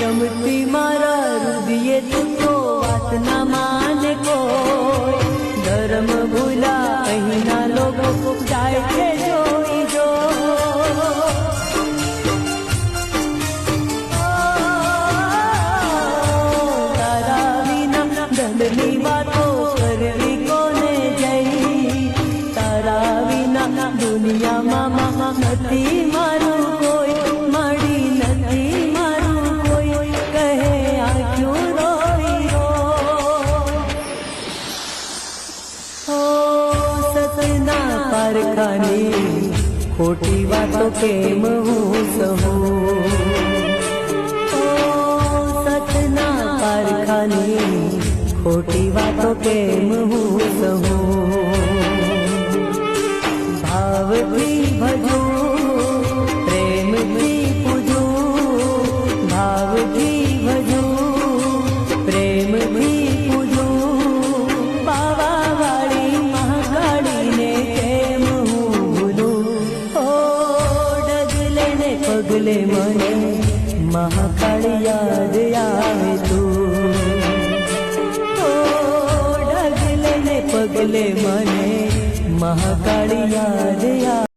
રમતી મારા રુદિયે તું તો વાત ના માને કોઈ, ધર્મ ભૂલા અહીંના લોકો જાય છે જોઈ જો, તારા વિના ધનની વાતો કરવી કોને જઈ, તારા વિના દુનિયામાં નથી મારું કોઈ, મળી નથી મારું કોઈ, કહે આંખું રોઈ રોઈ. ઓ સતના પારખાની ખોટી વાતો કેમ હું સહું, ઓ સતના પારખાની ખોટી વાતો કેમ હું સહું, ભાવથી ભજું પ્રેમથી પૂજું, ભાવથી ભજું પ્રેમથી પૂજું, પાવાવાળી મહાકાળીને કેમ હું ભૂલું. ઓ ડગલે ને પગલે મને મહાકાળી યાદ આવે તું, ઓ ડગલે ને પગલે મને મહાકાળી યાદ આવે.